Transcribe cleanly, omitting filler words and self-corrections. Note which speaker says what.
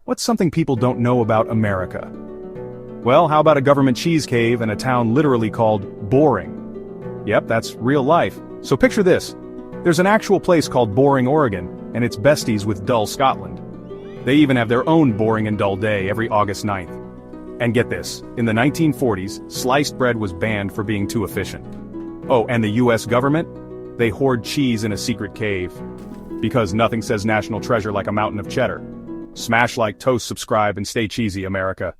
Speaker 1: What's something people don't know about America? Well, how about a government cheese cave in a town literally called Boring? Yep, that's real life. So picture this. There's an actual place called Boring, Oregon, and it's besties with Dull, Scotland. They even have their own boring and dull day every August 9th. And get this, in the 1940s, sliced bread was banned for being too efficient. Oh, and the US government? They hoard cheese in a secret cave. Because nothing says national treasure like a mountain of cheddar. Smash like, toast, subscribe, and stay cheesy, America.